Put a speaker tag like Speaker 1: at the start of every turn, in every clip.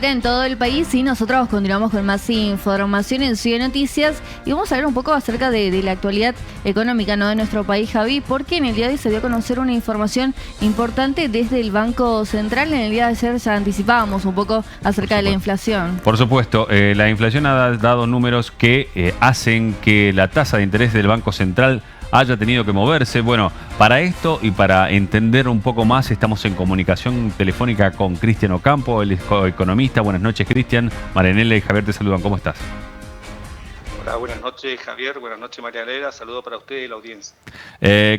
Speaker 1: En todo el país y nosotros continuamos con más información en Ciudad Noticias y vamos a hablar un poco acerca de la actualidad económica, ¿no?, de nuestro país, Javi, porque en el día de hoy se dio a conocer una información importante desde el Banco Central. En el día de ayer ya anticipábamos un poco acerca de la inflación.
Speaker 2: Por supuesto, la inflación ha dado números que hacen que la tasa de interés del Banco Central haya tenido que moverse. Bueno, para esto y para entender un poco más, estamos en comunicación telefónica con Cristian Ocampo, el economista. Buenas noches, Cristian. Marianela y Javier te saludan. ¿Cómo estás?
Speaker 3: Hola, buenas noches, Javier. Buenas noches, Marianela. Saludo para usted y la audiencia.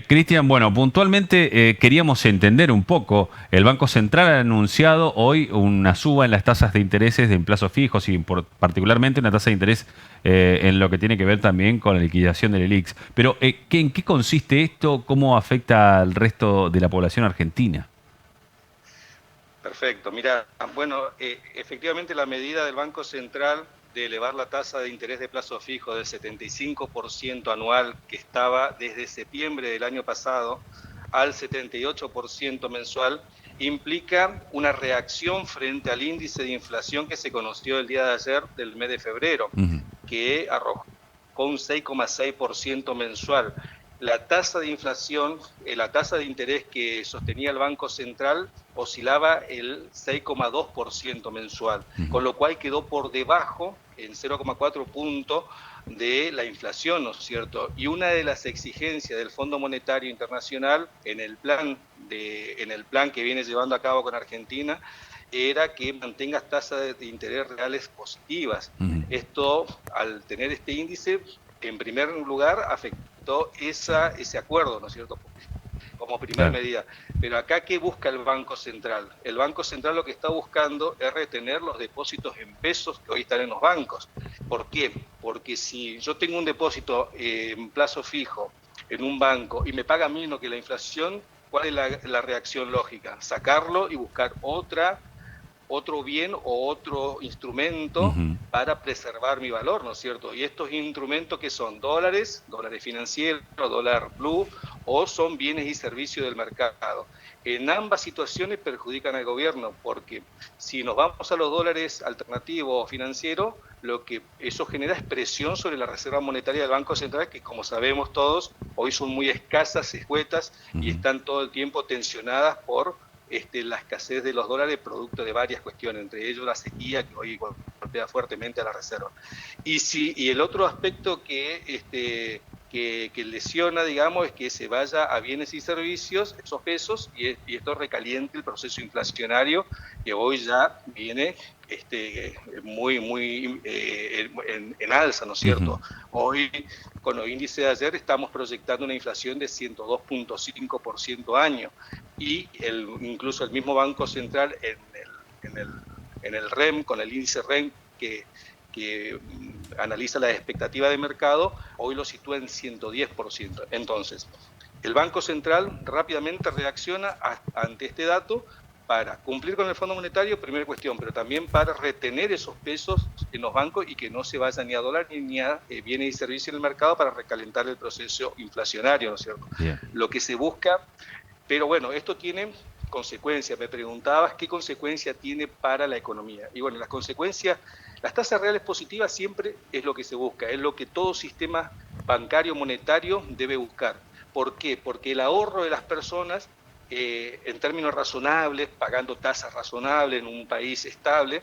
Speaker 2: Cristian, bueno, puntualmente queríamos entender un poco. El Banco Central ha anunciado hoy una suba en las tasas de intereses en plazos fijos y particularmente una tasa de interés en lo que tiene que ver también con la liquidación del ELIX. Pero, ¿en qué consiste esto? ¿Cómo afecta al resto de la población argentina?
Speaker 3: Perfecto. Mira, bueno, efectivamente la medida del Banco Central de elevar la tasa de interés de plazo fijo del 75% anual que estaba desde septiembre del año pasado al 78% mensual implica una reacción frente al índice de inflación que se conoció el día de ayer del mes de febrero, que arrojó un 6,6% mensual. La tasa de inflación, la tasa de interés que sostenía el Banco Central oscilaba el 6,2% mensual, con lo cual quedó por debajo, en 0,4 puntos, de la inflación, ¿no es cierto? Y una de las exigencias del Fondo Monetario Internacional en el plan que viene llevando a cabo con Argentina era que mantengas tasas de interés reales positivas. Esto, al tener este índice, en primer lugar, afectó ese acuerdo, ¿no es cierto?, como primera medida. Pero acá, ¿qué busca el Banco Central? El Banco Central lo que está buscando es retener los depósitos en pesos que hoy están en los bancos. ¿Por qué? Porque si yo tengo un depósito en plazo fijo en un banco y me paga menos que la inflación, ¿cuál es la reacción lógica? Sacarlo y buscar otro bien o otro instrumento para preservar mi valor, ¿no es cierto? Y estos instrumentos que son dólares financieros, dólar blue, o son bienes y servicios del mercado. En ambas situaciones perjudican al gobierno, porque si nos vamos a los dólares alternativos o financieros, lo que eso genera es presión sobre la reserva monetaria del Banco Central, que, como sabemos todos, hoy son muy escasas, escuetas, y están todo el tiempo tensionadas por la escasez de los dólares, producto de varias cuestiones, entre ellos la sequía, que hoy golpea fuertemente a la reserva. Y el otro aspecto que lesiona, digamos, es que se vaya a bienes y servicios, esos pesos, y esto recaliente el proceso inflacionario, que hoy ya viene muy en alza, ¿no es cierto? Hoy, con los índices de ayer, estamos proyectando una inflación de 102,5% año, y incluso el mismo Banco Central en el REM, con el índice REM que analiza la expectativa de mercado, hoy lo sitúa en 110%. Entonces, el Banco Central rápidamente reacciona ante este dato para cumplir con el Fondo Monetario, primera cuestión, pero también para retener esos pesos en los bancos y que no se vayan ni a dólar ni a bienes y servicios en el mercado para recalentar el proceso inflacionario, ¿no es cierto? Bien. Lo que se busca, pero bueno, esto tiene consecuencias. Me preguntabas qué consecuencia tiene para la economía. Y bueno, las consecuencias, las tasas reales positivas siempre es lo que se busca, es lo que todo sistema bancario monetario debe buscar. ¿Por qué? Porque el ahorro de las personas, en términos razonables, pagando tasas razonables en un país estable,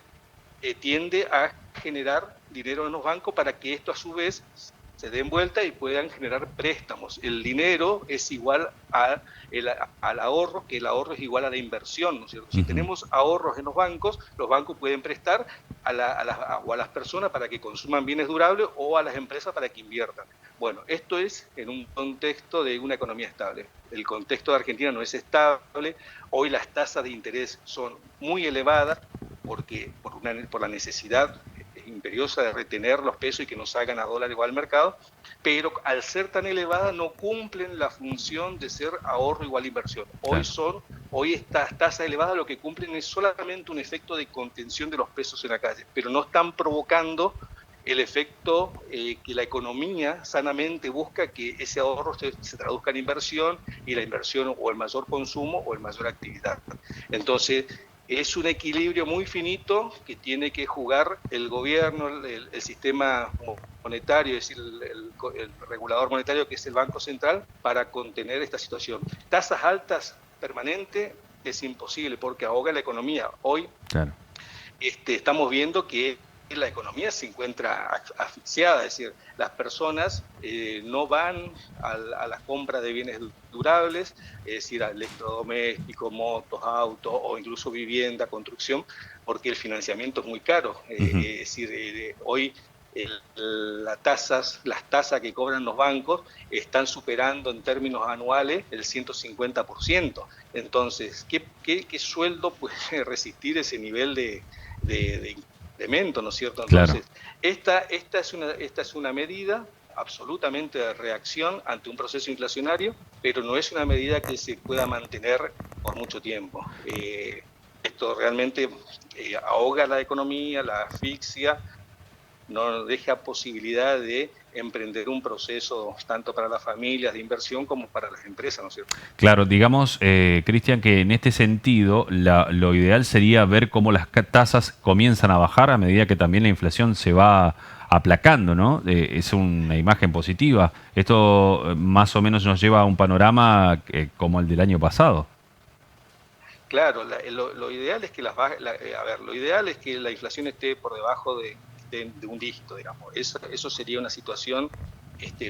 Speaker 3: tiende a generar dinero en los bancos para que esto a su vez se den vuelta y puedan generar préstamos. El dinero es igual al ahorro, que el ahorro es igual a la inversión, ¿no es cierto? Si tenemos ahorros en los bancos pueden prestar a las personas para que consuman bienes durables o a las empresas para que inviertan. Bueno, esto es en un contexto de una economía estable. El contexto de Argentina no es estable. Hoy las tasas de interés son muy elevadas porque por la necesidad imperiosa de retener los pesos y que no salgan a dólar igual al mercado, pero al ser tan elevada no cumplen la función de ser ahorro igual inversión. Hoy estas tasas elevadas lo que cumplen es solamente un efecto de contención de los pesos en la calle, pero no están provocando el efecto que la economía sanamente busca, que ese ahorro se traduzca en inversión, y la inversión o el mayor consumo o el mayor actividad. Entonces, Es un equilibrio muy finito que tiene que jugar el gobierno, el sistema monetario, es decir, el regulador monetario que es el Banco Central, para contener esta situación. Tasas altas permanentes es imposible porque ahoga la economía. Hoy
Speaker 2: Claro.
Speaker 3: estamos viendo que la economía se encuentra asfixiada, es decir, las personas no van a la compra de bienes durables, es decir, a electrodomésticos, motos, autos o incluso vivienda, construcción, porque el financiamiento es muy caro. Es decir, hoy las tasas que cobran los bancos están superando en términos anuales el 150%. Entonces, ¿qué sueldo puede resistir ese nivel de incremento, ¿no es cierto? Entonces, claro. esta es una medida absolutamente de reacción ante un proceso inflacionario, pero no es una medida que se pueda mantener por mucho tiempo. Esto realmente ahoga la economía, la asfixia, no deja posibilidad de emprender un proceso tanto para las familias de inversión como para las empresas, ¿no es cierto?
Speaker 2: Claro, digamos, Cristian, que en este sentido lo ideal sería ver cómo las tasas comienzan a bajar a medida que también la inflación se va aplacando, ¿no? Es una imagen positiva. Esto más o menos nos lleva a un panorama como el del año pasado.
Speaker 3: Claro, lo ideal es que lo ideal es que la inflación esté por debajo de un dígito, digamos. Eso sería una situación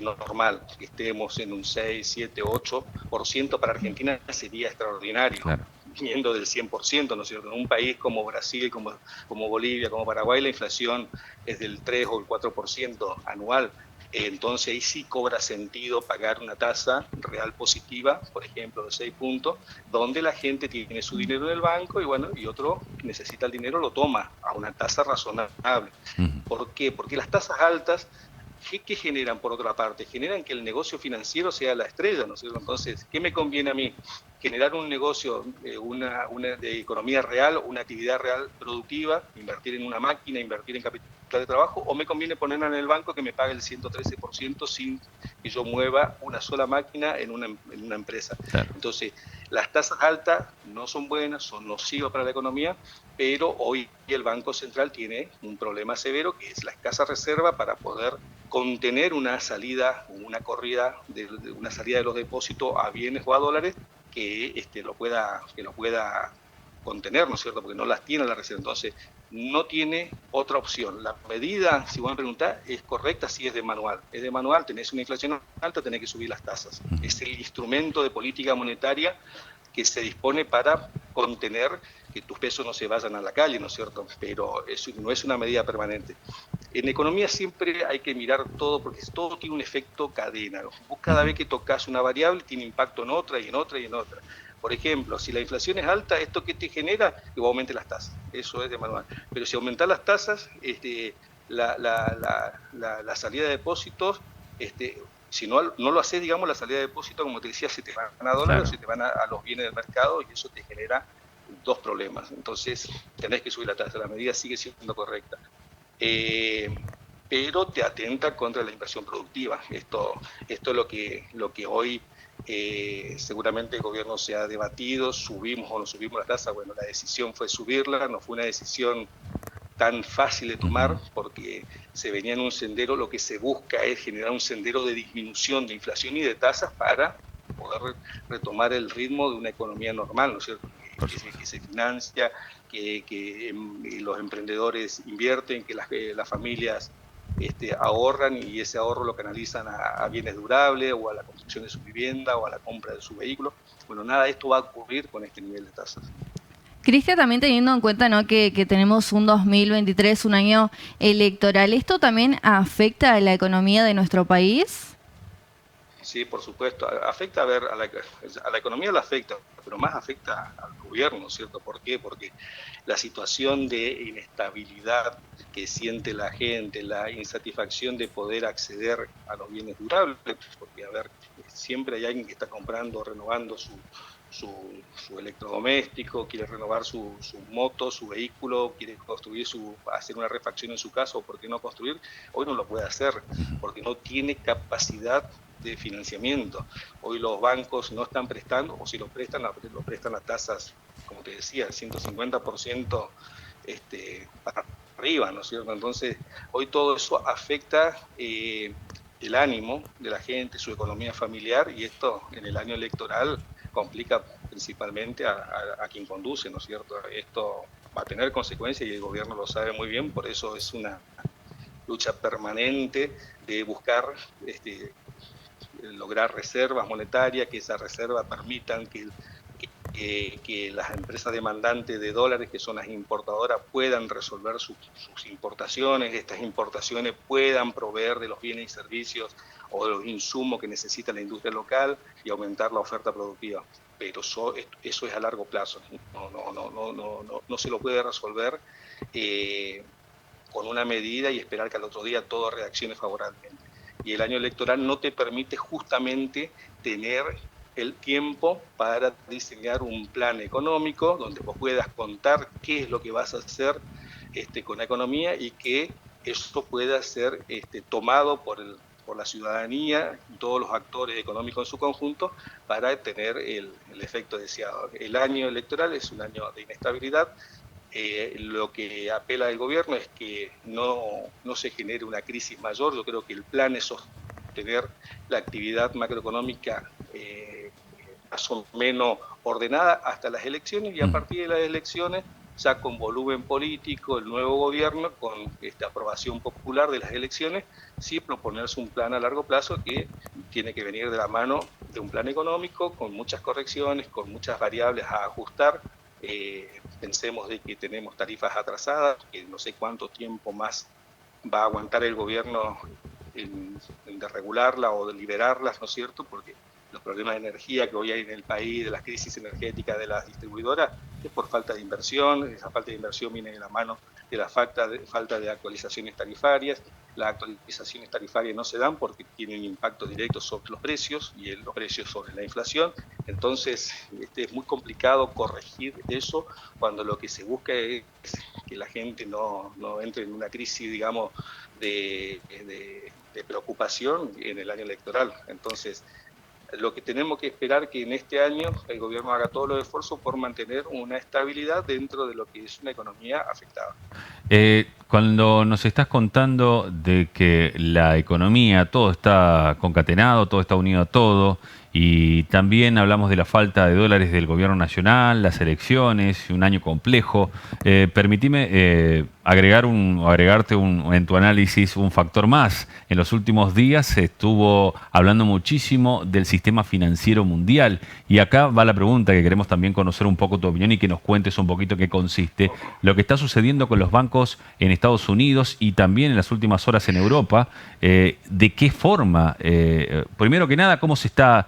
Speaker 3: normal, que estemos en un 6, 7, 8%. Para Argentina sería extraordinario, claro, viniendo del 100%, ¿no es cierto? En un país como Brasil, como Bolivia, como Paraguay, la inflación es del 3 o el 4% anual. Entonces ahí sí cobra sentido pagar una tasa real positiva, por ejemplo, de 6 puntos, donde la gente tiene su dinero en el banco y otro necesita el dinero, lo toma a una tasa razonable. ¿Por qué? Porque las tasas altas, ¿qué generan por otra parte? Generan que el negocio financiero sea la estrella, ¿no es cierto? Entonces, ¿qué me conviene a mí? Generar un negocio, una de economía real, una actividad real productiva, invertir en una máquina, invertir en capital de trabajo, o me conviene ponerla en el banco que me pague el 113% sin que yo mueva una sola máquina en una empresa. Claro. Entonces, las tasas altas no son buenas, son nocivas para la economía, pero hoy el Banco Central tiene un problema severo que es la escasa reserva para poder contener una salida, una corrida, una salida de los depósitos a bienes o a dólares que lo pueda contener, ¿no es cierto? Porque no las tiene la reserva. Entonces, no tiene otra opción. La medida, si vos me preguntás, es correcta si es de manual. Es de manual, tenés una inflación alta, tenés que subir las tasas. Es el instrumento de política monetaria que se dispone para contener que tus pesos no se vayan a la calle, ¿no es cierto? Pero eso no es una medida permanente. En economía siempre hay que mirar todo porque todo tiene un efecto cadena. Vos cada vez que tocas una variable tiene impacto en otra y en otra y en otra. Por ejemplo, si la inflación es alta, ¿esto qué te genera? Que vos aumentes las tasas. Eso es de manual. Pero si aumentas las tasas, la salida de depósitos, si no lo haces, digamos, la salida de depósitos, como te decía, se te van a dólares, claro, o se te van a los bienes del mercado y eso te genera dos problemas. Entonces, tenés que subir la tasa. La medida sigue siendo correcta. Pero te atenta contra la inversión productiva. Esto es lo que hoy seguramente el gobierno se ha debatido, subimos o no subimos la tasa. Bueno, la decisión fue subirla, no fue una decisión tan fácil de tomar porque se venía en un sendero, lo que se busca es generar un sendero de disminución de inflación y de tasas para poder retomar el ritmo de una economía normal, ¿no es cierto? Que se financia, que los emprendedores invierten, que las familias ahorran y ese ahorro lo canalizan a bienes durables o a la construcción de su vivienda o a la compra de su vehículo. Bueno, nada de esto va a ocurrir con este nivel de tasas.
Speaker 1: Cristian, también teniendo en cuenta, ¿no?, que tenemos un 2023, un año electoral, ¿esto también afecta a la economía de nuestro país?
Speaker 3: Sí, por supuesto. Afecta, a la economía la afecta, pero más afecta al gobierno, ¿cierto? ¿Por qué? Porque la situación de inestabilidad que siente la gente, la insatisfacción de poder acceder a los bienes durables, porque, siempre hay alguien que está comprando, renovando su electrodoméstico, quiere renovar su moto, su vehículo, quiere hacer una refacción en su casa, o por qué no construir, hoy no lo puede hacer, porque no tiene capacidad de financiamiento. Hoy los bancos no están prestando, o si lo prestan a tasas como te decía, 150% para arriba, ¿no es cierto? Entonces, hoy todo eso afecta el ánimo de la gente, su economía familiar, y esto en el año electoral complica principalmente a quien conduce, ¿no es cierto? Esto va a tener consecuencias y el gobierno lo sabe muy bien, por eso es una lucha permanente de buscar lograr reservas monetarias, que esas reservas permitan que las empresas demandantes de dólares, que son las importadoras, puedan resolver sus importaciones, estas importaciones puedan proveer de los bienes y servicios o de los insumos que necesita la industria local y aumentar la oferta productiva. Pero eso es a largo plazo, no se lo puede resolver con una medida y esperar que al otro día todo reaccione favorablemente. Y el año electoral no te permite justamente tener el tiempo para diseñar un plan económico donde vos puedas contar qué es lo que vas a hacer con la economía y que eso pueda ser tomado por la ciudadanía y todos los actores económicos en su conjunto para tener el efecto deseado. El año electoral es un año de inestabilidad. Lo que apela el gobierno es que no se genere una crisis mayor. Yo creo que el plan es sostener la actividad macroeconómica más o menos ordenada hasta las elecciones, y a partir de las elecciones, ya con volumen político, el nuevo gobierno, con esta aprobación popular de las elecciones, sí proponerse un plan a largo plazo que tiene que venir de la mano de un plan económico con muchas correcciones, con muchas variables a ajustar. Pensemos de que tenemos tarifas atrasadas, que no sé cuánto tiempo más va a aguantar el gobierno de regularlas o de liberarlas, ¿no es cierto? Porque los problemas de energía que hoy hay en el país, de las crisis energéticas de las distribuidoras, es por falta de inversión. Esa falta de inversión viene de la mano de la falta de actualizaciones tarifarias. Las actualizaciones tarifarias no se dan porque tienen impacto directo sobre los precios y los precios sobre la inflación. Entonces, es muy complicado corregir eso cuando lo que se busca es que la gente no entre en una crisis, digamos, de preocupación en el año electoral. Entonces, lo que tenemos que esperar que en este año el gobierno haga todos los esfuerzos por mantener una estabilidad dentro de lo que es una economía afectada.
Speaker 2: Cuando nos estás contando de que la economía, todo está concatenado, todo está unido a todo, y también hablamos de la falta de dólares del gobierno nacional, las elecciones, un año complejo, permitime agregarte en tu análisis un factor más. En los últimos días se estuvo hablando muchísimo del sistema financiero mundial, y acá va la pregunta que queremos también conocer un poco tu opinión y que nos cuentes un poquito qué consiste lo que está sucediendo con los bancos en Estados Unidos y también en las últimas horas en Europa. ¿De qué forma? Primero que nada, ¿cómo se está?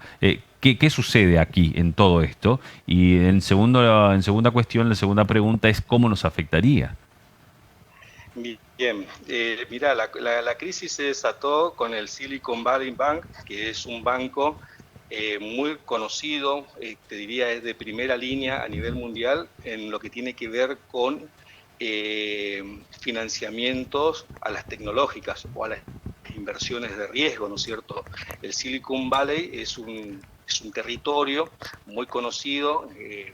Speaker 2: ¿Qué sucede aquí en todo esto? Y en segunda cuestión, la segunda pregunta es ¿cómo nos afectaría?
Speaker 3: Bien, mira, la crisis se desató con el Silicon Valley Bank, que es un banco muy conocido, te diría es de primera línea a nivel mundial en lo que tiene que ver con financiamientos a las tecnológicas o a las inversiones de riesgo, ¿no es cierto? El Silicon Valley es un territorio muy conocido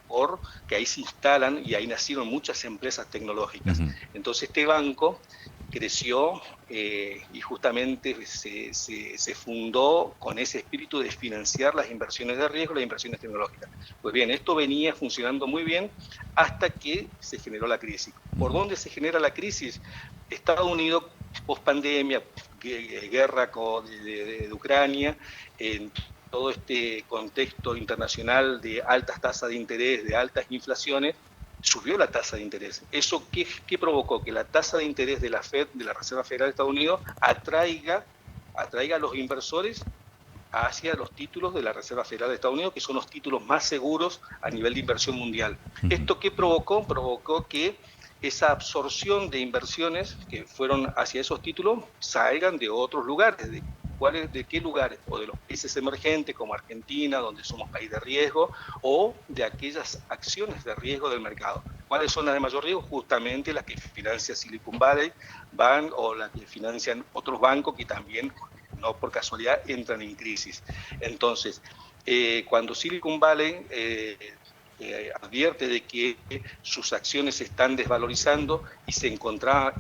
Speaker 3: porque ahí se instalan y ahí nacieron muchas empresas tecnológicas. Entonces este banco creció y justamente se fundó con ese espíritu de financiar las inversiones de riesgo, las inversiones tecnológicas. Pues bien, esto venía funcionando muy bien hasta que se generó la crisis. ¿Por dónde se genera la crisis? Estados Unidos, post pandemia, guerra de Ucrania, en todo este contexto internacional de altas tasas de interés, de altas inflaciones, subió la tasa de interés. ¿Eso qué provocó? Que la tasa de interés de la Fed, de la Reserva Federal de Estados Unidos, atraiga a los inversores hacia los títulos de la Reserva Federal de Estados Unidos, que son los títulos más seguros a nivel de inversión mundial. ¿Esto qué provocó? Provocó que esa absorción de inversiones que fueron hacia esos títulos salgan de otros lugares. ¿De qué lugares? O de los países emergentes como Argentina, donde somos país de riesgo, o de aquellas acciones de riesgo del mercado. ¿Cuáles son las de mayor riesgo? Justamente las que financia Silicon Valley Bank o las que financian otros bancos que también, no por casualidad, entran en crisis. Entonces, cuando Silicon Valley advierte de que sus acciones se están desvalorizando y se encontraba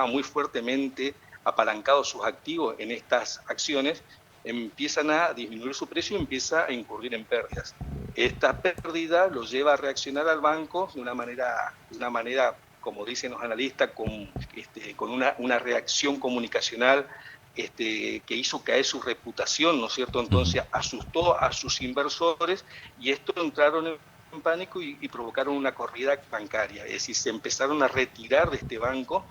Speaker 3: muy fuertemente apalancados sus activos en estas acciones, empiezan a disminuir su precio y empieza a incurrir en pérdidas. Esta pérdida lo lleva a reaccionar al banco de una manera como dicen los analistas, con una reacción comunicacional que hizo caer su reputación, ¿no es cierto? Entonces asustó a sus inversores y estos entraron en pánico y provocaron una corrida bancaria. Es decir, se empezaron a retirar de este banco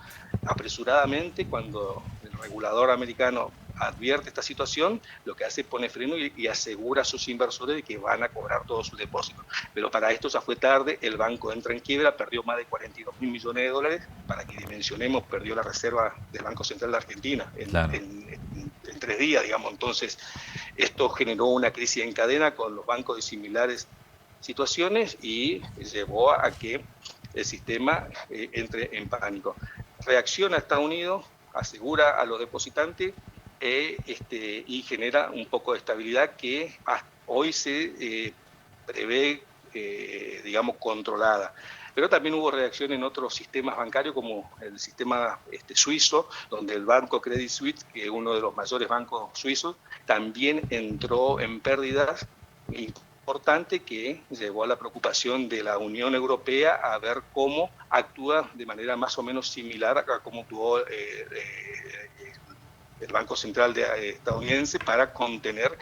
Speaker 3: apresuradamente. Cuando el regulador americano advierte esta situación, lo que hace es poner freno y asegura a sus inversores de que van a cobrar todos sus depósitos. Pero para esto ya fue tarde, el banco entra en quiebra, perdió más de 42 mil millones de dólares, para que dimensionemos, perdió la reserva del Banco Central de Argentina en 3 días, digamos. Entonces, esto generó una crisis en cadena con los bancos de similares situaciones y llevó a que el sistema entre en pánico. Reacciona Estados Unidos, asegura a los depositantes y genera un poco de estabilidad que hoy se prevé, digamos, controlada. Pero también hubo reacción en otros sistemas bancarios, como el sistema suizo, donde el banco Credit Suisse, que es uno de los mayores bancos suizos, también entró en pérdidas importante, que llevó a la preocupación de la Unión Europea a ver cómo actúa de manera más o menos similar a cómo actuó el Banco Central estadounidense para contener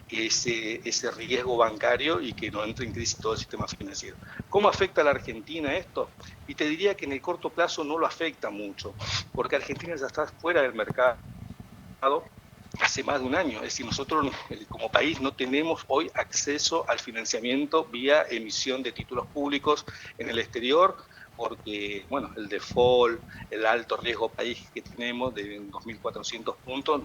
Speaker 3: ese riesgo bancario y que no entre en crisis todo el sistema financiero. ¿Cómo afecta a la Argentina esto? Y te diría que en el corto plazo no lo afecta mucho, porque Argentina ya está fuera del mercado hace más de un año. Es decir, nosotros como país no tenemos hoy acceso al financiamiento vía emisión de títulos públicos en el exterior, porque bueno, el default, el alto riesgo país que tenemos de 2.400 puntos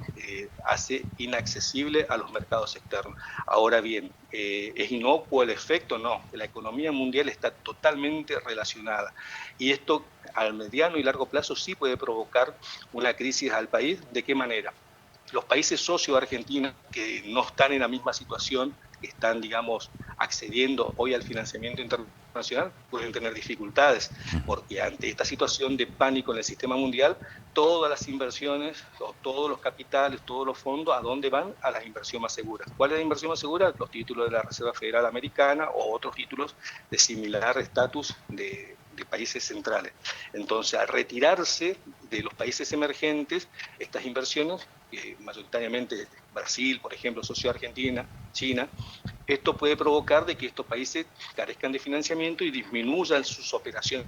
Speaker 3: hace inaccesible a los mercados externos. Ahora bien, ¿es inocuo el efecto? No, la economía mundial está totalmente relacionada y esto al mediano y largo plazo sí puede provocar una crisis al país. ¿De qué manera? Los países socios de Argentina que no están en la misma situación, que están, digamos, accediendo hoy al financiamiento internacional, pueden tener dificultades, porque ante esta situación de pánico en el sistema mundial, todas las inversiones, todos los capitales, todos los fondos, ¿a dónde van? A las inversiones más seguras. ¿Cuál es la inversión más segura? Los títulos de la Reserva Federal Americana o otros títulos de similar estatus de países centrales. Entonces, al retirarse de los países emergentes, estas inversiones, mayoritariamente Brasil, por ejemplo, socio Argentina, China, esto puede provocar de que estos países carezcan de financiamiento y disminuyan sus operaciones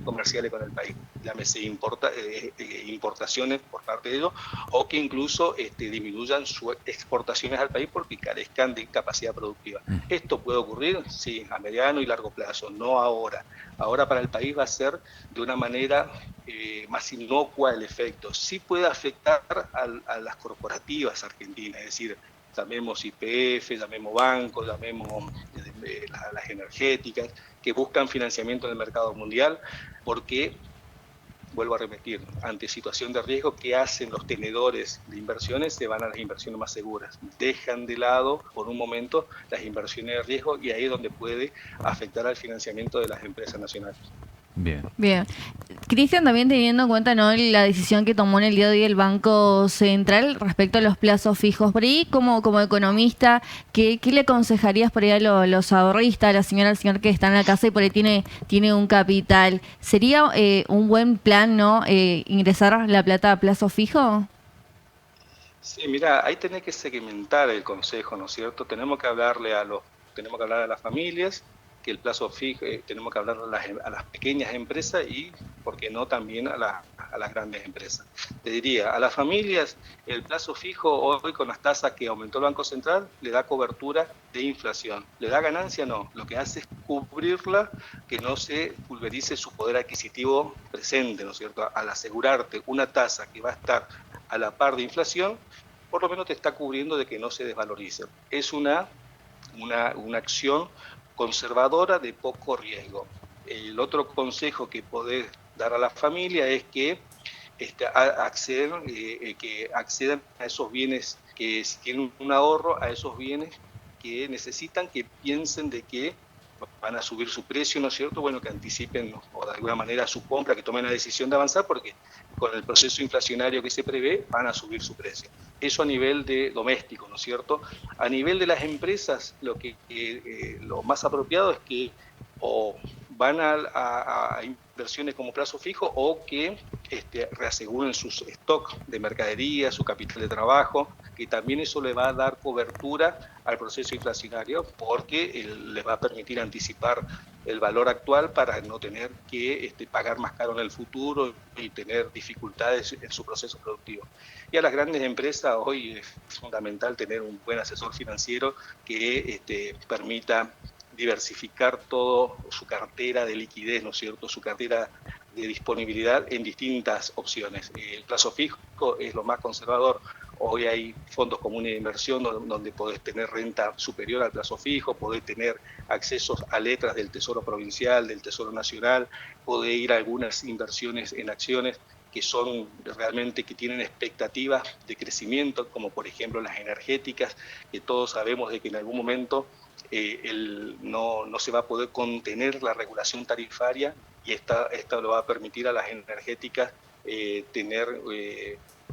Speaker 3: comerciales con el país, llámese importaciones por parte de ellos, o que incluso disminuyan sus exportaciones al país porque carezcan de capacidad productiva. ¿Esto puede ocurrir? Sí, a mediano y largo plazo, no ahora. Ahora para el país va a ser de una manera más inocua el efecto. Sí puede afectar a las corporativas argentinas, es decir, llamemos YPF, llamemos bancos, llamemos las energéticas, que buscan financiamiento en el mercado mundial, porque, vuelvo a repetir, ante situación de riesgo, ¿qué hacen los tenedores de inversiones? Se van a las inversiones más seguras, dejan de lado por un momento las inversiones de riesgo y ahí es donde puede afectar al financiamiento de las empresas nacionales.
Speaker 1: Bien. Cristian, también teniendo en cuenta, ¿no?, la decisión que tomó en el día de hoy el Banco Central respecto a los plazos fijos, por ahí como economista, ¿qué le aconsejarías por ahí a los ahorristas, a la señora, al señor que está en la casa y por ahí tiene un capital? ¿Sería un buen plan, ¿no?, ingresar la plata a plazo fijo?
Speaker 3: Sí, mira, ahí tenés que segmentar el consejo, ¿no es cierto? Tenemos que hablar a las familias, que el plazo fijo, tenemos que hablar a las pequeñas empresas y, ¿por qué no?, también a las grandes empresas. Te diría, a las familias, el plazo fijo hoy con las tasas que aumentó el Banco Central le da cobertura de inflación. ¿Le da ganancia? No. Lo que hace es cubrirla, que no se pulverice su poder adquisitivo presente, ¿no es cierto? Al asegurarte una tasa que va a estar a la par de inflación, por lo menos te está cubriendo de que no se desvalorice. Es una acción conservadora de poco riesgo. El otro consejo que podés dar a la familia es que accedan a esos bienes, que si tienen un ahorro, a esos bienes que necesitan, que piensen de que van a subir su precio, ¿no es cierto? Bueno, que anticipen o de alguna manera su compra, que tomen la decisión de avanzar, porque con el proceso inflacionario que se prevé van a subir su precio. Eso a nivel de doméstico, ¿no es cierto? A nivel de las empresas, lo más apropiado es que o van a inversiones como plazo fijo o que reaseguren sus stock de mercadería, su capital de trabajo, que también eso le va a dar cobertura al proceso inflacionario porque le va a permitir anticipar el valor actual para no tener que pagar más caro en el futuro y tener dificultades en su proceso productivo. Y a las grandes empresas hoy es fundamental tener un buen asesor financiero que permita diversificar toda su cartera de liquidez, ¿no es cierto?, su cartera de disponibilidad en distintas opciones. El plazo fijo es lo más conservador. Hoy hay fondos comunes de inversión donde podés tener renta superior al plazo fijo, podés tener accesos a letras del Tesoro Provincial, del Tesoro Nacional, podés ir a algunas inversiones en acciones que son realmente, que tienen expectativas de crecimiento, como por ejemplo las energéticas, que todos sabemos de que en algún momento no se va a poder contener la regulación tarifaria y esta lo va a permitir a las energéticas tener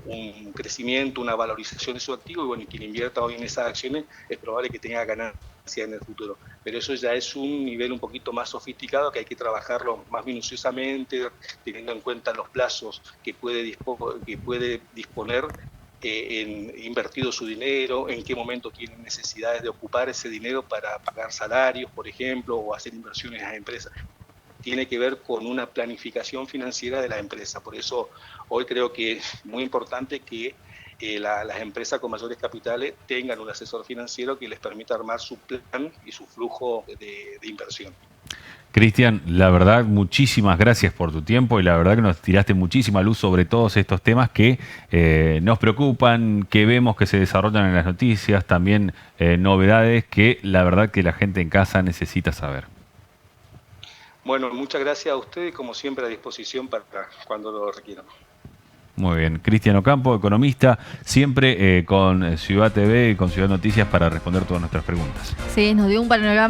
Speaker 3: un crecimiento, una valorización de su activo, y bueno, quien invierta hoy en esas acciones es probable que tenga ganancia en el futuro. Pero eso ya es un nivel un poquito más sofisticado que hay que trabajarlo más minuciosamente, teniendo en cuenta los plazos que puede disponer en invertido su dinero, en qué momento tienen necesidades de ocupar ese dinero para pagar salarios, por ejemplo, o hacer inversiones en las empresas. Tiene que ver con una planificación financiera de la empresa. Por eso hoy creo que es muy importante que las empresas con mayores capitales tengan un asesor financiero que les permita armar su plan y su flujo de inversión.
Speaker 2: Cristian, la verdad, muchísimas gracias por tu tiempo y la verdad que nos tiraste muchísima luz sobre todos estos temas que nos preocupan, que vemos que se desarrollan en las noticias, también novedades que la verdad que la gente en casa necesita saber.
Speaker 3: Bueno, muchas gracias a ustedes, como siempre a disposición para cuando lo requieran.
Speaker 2: Muy bien, Cristian Ocampo, economista, siempre con Ciudad TV y con Ciudad Noticias para responder todas nuestras preguntas.
Speaker 1: Sí, nos dio un panorama